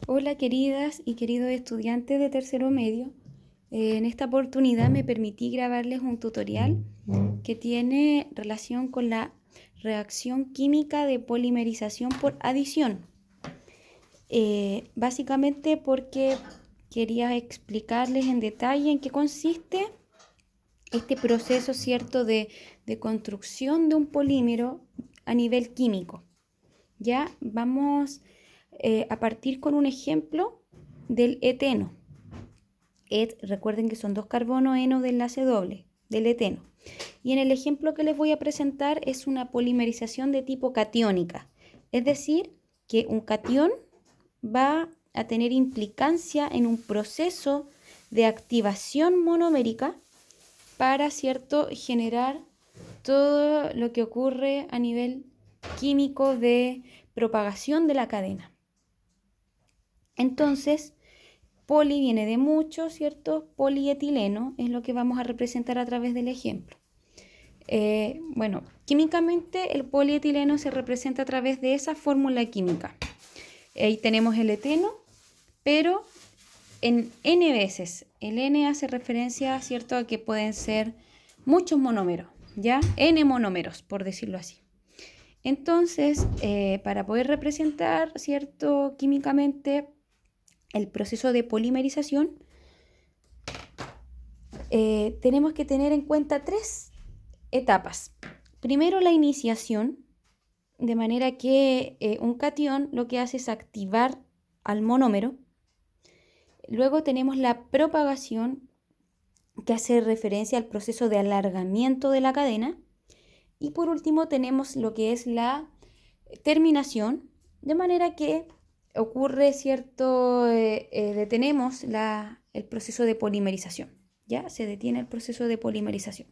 Hola queridas y queridos estudiantes de tercero medio. En esta oportunidad me permití grabarles un tutorial que tiene relación con la reacción química de polimerización por adición. Básicamente porque quería explicarles en detalle en qué consiste este proceso, ¿cierto?, de construcción de un polímero a nivel químico. Ya vamos a partir con un ejemplo del eteno. Recuerden que son dos carbono eno de enlace doble del eteno. Y en el ejemplo que les voy a presentar es una polimerización de tipo catiónica. Es decir, que un catión va a tener implicancia en un proceso de activación monomérica para, ¿cierto?, generar todo lo que ocurre a nivel químico de propagación de la cadena. Entonces, poli viene de mucho, ¿cierto? Polietileno es lo que vamos a representar a través del ejemplo. Bueno, químicamente el polietileno se representa a través de esa fórmula química. Ahí tenemos el eteno, pero en n veces. El n hace referencia, ¿cierto?, a que pueden ser muchos monómeros, ¿ya? N monómeros, por decirlo así. Entonces, para poder representar, ¿cierto?, químicamente el proceso de polimerización, tenemos que tener en cuenta tres etapas. Primero, la iniciación, de manera que un catión lo que hace es activar al monómero. Luego tenemos la propagación, que hace referencia al proceso de alargamiento de la cadena. Y por último tenemos lo que es la terminación, de manera que ocurre cierto, detenemos el proceso de polimerización, ¿ya? Se detiene el proceso de polimerización.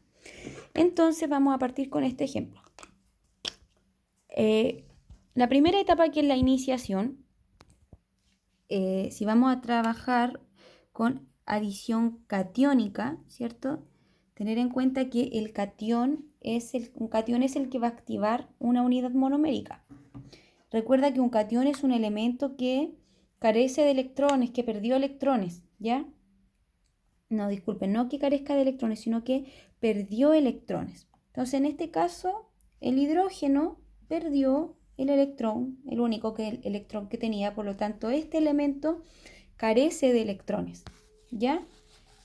Entonces vamos a partir con este ejemplo. La primera etapa, que es la iniciación, si vamos a trabajar con adición catiónica, ¿cierto? Tener en cuenta que un catión es el que va a activar una unidad monomérica. Recuerda que un catión es un elemento que carece de electrones, que perdió electrones, ¿ya? No, disculpen, no que carezca de electrones, sino que perdió electrones. Entonces, en este caso, el hidrógeno perdió el electrón, el único electrón que tenía, por lo tanto, este elemento carece de electrones, ¿ya?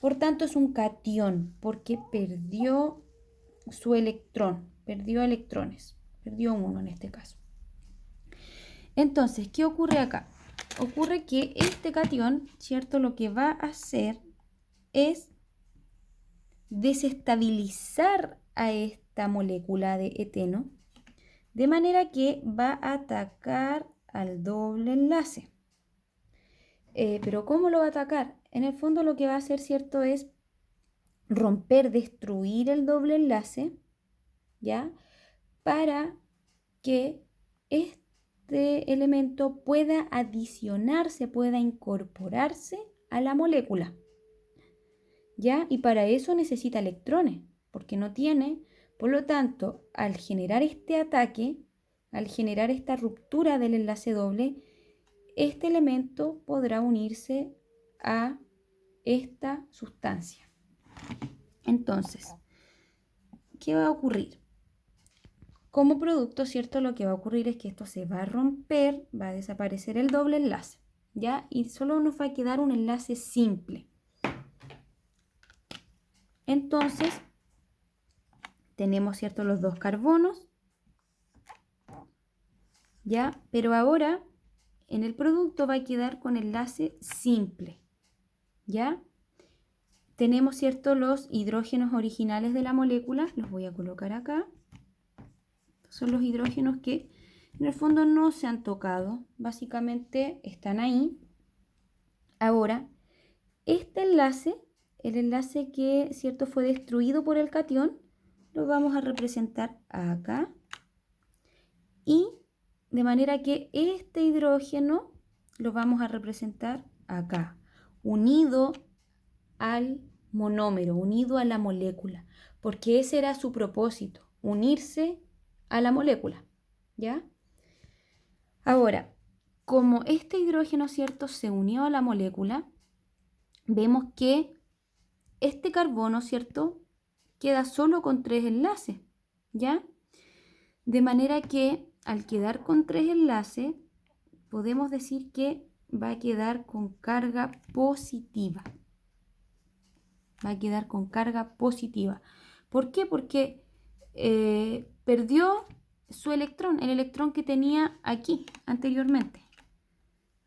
Por tanto, es un catión, porque perdió su electrón, perdió electrones, perdió uno en este caso. Entonces, ¿qué ocurre acá? Ocurre que este catión, ¿cierto?, lo que va a hacer es desestabilizar a esta molécula de eteno, de manera que va a atacar al doble enlace. Pero ¿cómo lo va a atacar? En el fondo lo que va a hacer, ¿cierto?, es romper, destruir el doble enlace, ¿ya? Para que este elemento pueda adicionarse, pueda incorporarse a la molécula, ¿ya? Y para eso necesita electrones, porque no tiene. Por lo tanto, al generar este ataque, al generar esta ruptura del enlace doble, este elemento podrá unirse a esta sustancia. Entonces, ¿qué va a ocurrir? Como producto, ¿cierto? Lo que va a ocurrir es que esto se va a romper, va a desaparecer el doble enlace, ¿ya? Y solo nos va a quedar un enlace simple. Entonces, tenemos, ¿cierto?, los dos carbonos, ¿ya? Pero ahora, en el producto va a quedar con enlace simple, ¿ya? Tenemos, ¿cierto?, los hidrógenos originales de la molécula, los voy a colocar acá. Son los hidrógenos que en el fondo no se han tocado, básicamente están ahí. Ahora, este enlace, el enlace que, ¿cierto?, fue destruido por el catión, lo vamos a representar acá. Y de manera que este hidrógeno lo vamos a representar acá, unido al monómero, unido a la molécula, porque ese era su propósito, unirse a la molécula, ¿ya? Ahora, como este hidrógeno, ¿cierto?, se unió a la molécula, vemos que este carbono, ¿cierto?, queda solo con 3 enlaces, ¿ya? De manera que al quedar con 3 enlaces, podemos decir que va a quedar con carga positiva. Va a quedar con carga positiva. ¿Por qué? Porque perdió su electrón, el electrón que tenía aquí anteriormente.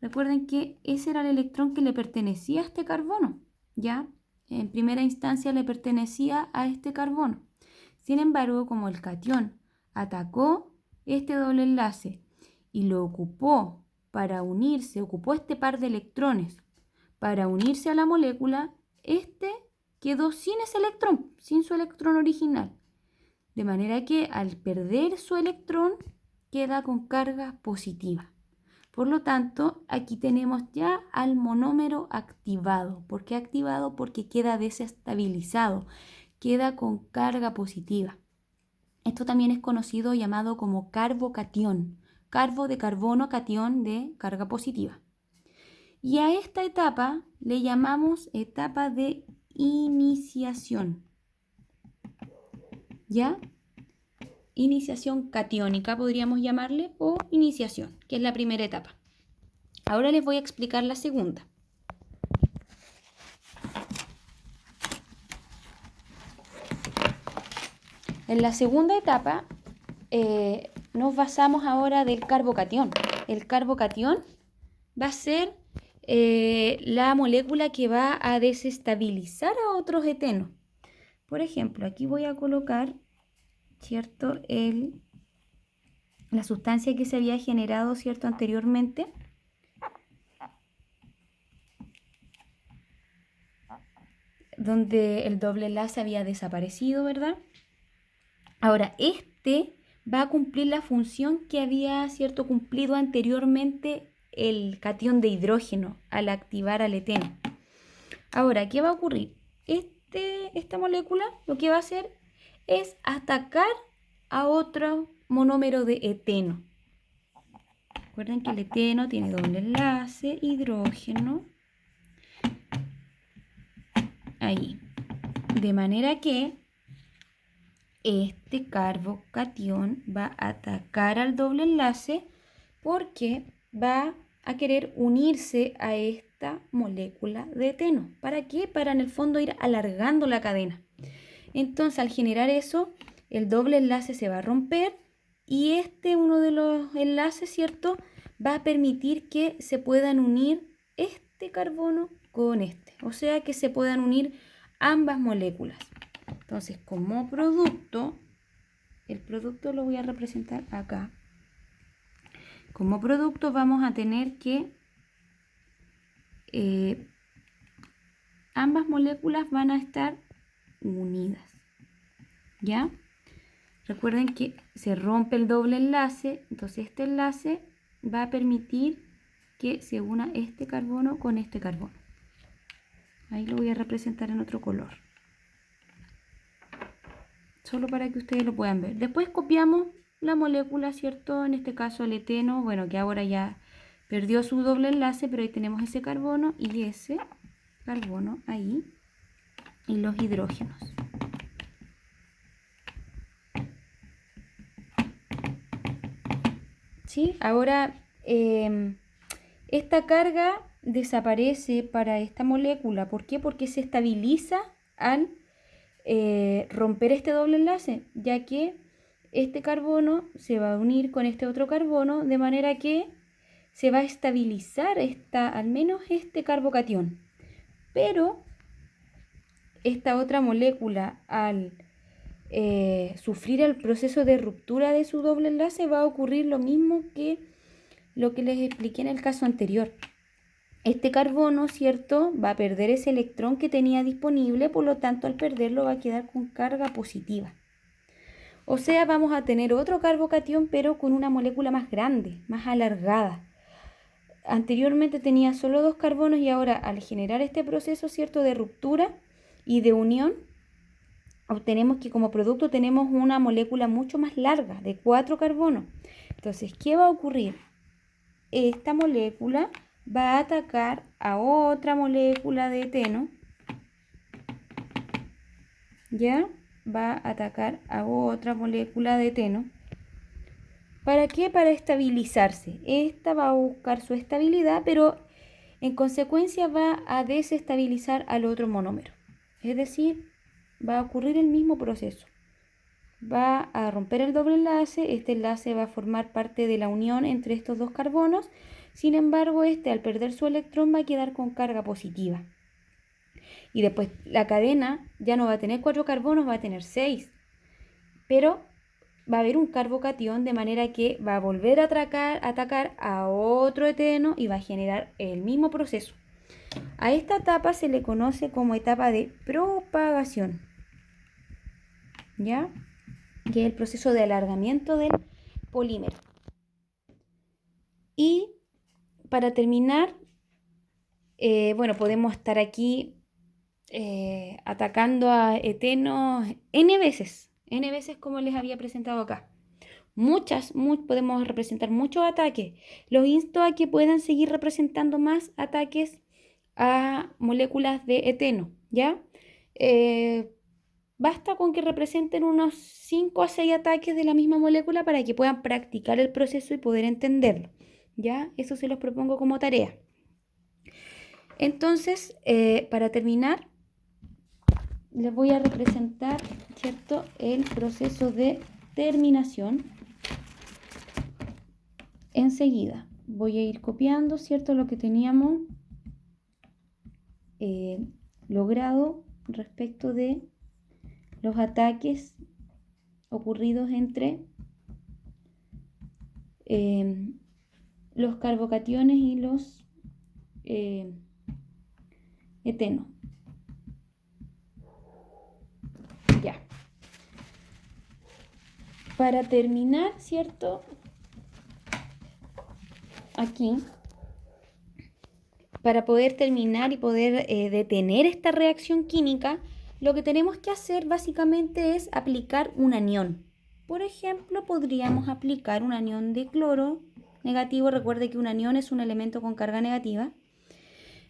Recuerden que ese era el electrón que le pertenecía a este carbono, ¿ya? En primera instancia le pertenecía a este carbono. Sin embargo, como el catión atacó este doble enlace y lo ocupó para unirse, ocupó este par de electrones para unirse a la molécula, este quedó sin ese electrón, sin su electrón original. De manera que al perder su electrón, queda con carga positiva. Por lo tanto, aquí tenemos ya al monómero activado. ¿Por qué activado? Porque queda desestabilizado, queda con carga positiva. Esto también es conocido llamado como carbocatión. Carbo de carbono, catión de carga positiva. Y a esta etapa le llamamos etapa de iniciación. ¿Ya? Iniciación catiónica podríamos llamarle, o iniciación, que es la primera etapa. Ahora les voy a explicar la segunda. En la segunda etapa nos basamos ahora del carbocatión. El carbocatión va a ser la molécula que va a desestabilizar a otros etenos. Por ejemplo, aquí voy a colocar, ¿cierto?, la sustancia que se había generado, ¿cierto?, anteriormente. Donde el doble enlace había desaparecido, ¿verdad? Ahora, este va a cumplir la función que había, ¿cierto?, cumplido anteriormente el catión de hidrógeno al activar al eteno. Ahora, ¿qué va a ocurrir? Esta molécula lo que va a hacer es atacar a otro monómero de eteno. Recuerden que el eteno tiene doble enlace, hidrógeno, ahí. De manera que este carbocatión va a atacar al doble enlace porque va a querer unirse a esta molécula de eteno. ¿Para qué? Para en el fondo ir alargando la cadena. Entonces, al generar eso, el doble enlace se va a romper y uno de los enlaces, ¿cierto?, va a permitir que se puedan unir este carbono con este. O sea, que se puedan unir ambas moléculas. Entonces, como producto, el producto lo voy a representar acá. Como producto vamos a tener que ambas moléculas van a estar unidas. ¿Ya? Recuerden que se rompe el doble enlace, entonces este enlace va a permitir que se una este carbono con este carbono. Ahí lo voy a representar en otro color, solo para que ustedes lo puedan ver. Después copiamos la molécula, ¿cierto? En este caso el eteno, bueno, que ahora ya perdió su doble enlace, pero ahí tenemos ese carbono y ese carbono ahí, y los hidrógenos. ¿Sí? Ahora, esta carga desaparece para esta molécula. ¿Por qué? Porque se estabiliza al romper este doble enlace, ya que este carbono se va a unir con este otro carbono, de manera que se va a estabilizar al menos este carbocatión. Pero esta otra molécula, al sufrir el proceso de ruptura de su doble enlace, va a ocurrir lo mismo que lo que les expliqué en el caso anterior. Este carbono, ¿cierto?, va a perder ese electrón que tenía disponible, por lo tanto al perderlo va a quedar con carga positiva. O sea, vamos a tener otro carbocatión, pero con una molécula más grande, más alargada. Anteriormente tenía solo 2 carbonos y ahora al generar este proceso, ¿cierto?, de ruptura y de unión, obtenemos que como producto tenemos una molécula mucho más larga, de 4 carbonos. Entonces, ¿qué va a ocurrir? esta molécula va a atacar a otra molécula de eteno. ¿Ya? Va a atacar a otra molécula de eteno. ¿Para qué? Para estabilizarse. Esta va a buscar su estabilidad, pero en consecuencia va a desestabilizar al otro monómero. Es decir, va a ocurrir el mismo proceso. Va a romper el doble enlace, este enlace va a formar parte de la unión entre estos dos carbonos, sin embargo este al perder su electrón va a quedar con carga positiva. Y después la cadena ya no va a tener 4 carbonos, va a tener 6, pero va a haber un carbocatión de manera que va a volver a atacar a otro eteno y va a generar el mismo proceso. A esta etapa se le conoce como etapa de propagación, ¿ya? Que es el proceso de alargamiento del polímero. Y para terminar, bueno, podemos estar aquí atacando a etenos n veces como les había presentado acá. Podemos representar muchos ataques. Los insto a que puedan seguir representando más ataques a moléculas de eteno, ¿ya? Basta con que representen unos 5 a 6 ataques de la misma molécula para que puedan practicar el proceso y poder entenderlo, ¿ya? Eso se los propongo como tarea. Entonces, para terminar, les voy a representar, ¿cierto?, el proceso de terminación. Enseguida voy a ir copiando, ¿cierto?, lo que teníamos logrado respecto de los ataques ocurridos entre los carbocationes y los etenos. Ya. Para terminar, ¿cierto?, aquí, para poder terminar y poder detener esta reacción química, lo que tenemos que hacer básicamente es aplicar un anión. Por ejemplo, podríamos aplicar un anión de cloro negativo. Recuerde que un anión es un elemento con carga negativa.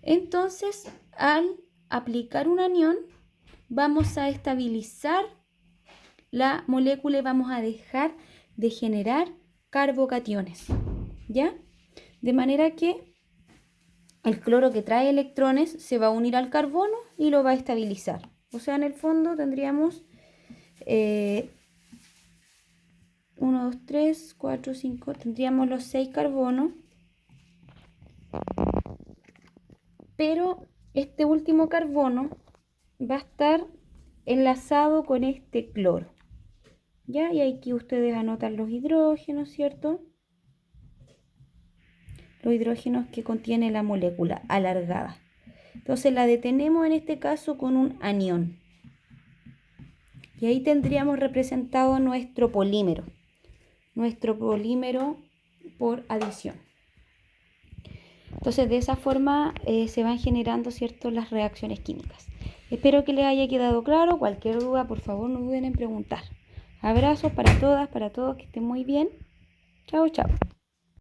Entonces, al aplicar un anión, vamos a estabilizar la molécula y vamos a dejar de generar carbocationes, ¿ya? De manera que el cloro que trae electrones se va a unir al carbono y lo va a estabilizar. O sea, en el fondo tendríamos 1, 2, 3, 4, 5, tendríamos los 6 carbonos, pero este último carbono va a estar enlazado con este cloro, ¿ya? Y aquí ustedes anotan los hidrógenos, ¿cierto? Los hidrógenos que contiene la molécula alargada. Entonces la detenemos en este caso con un anión. Y ahí tendríamos representado nuestro polímero por adición. Entonces de esa forma se van generando, ¿cierto?, las reacciones químicas. Espero que les haya quedado claro. Cualquier duda, por favor, no duden en preguntar. Abrazos para todas, para todos, que estén muy bien. Chao, chao.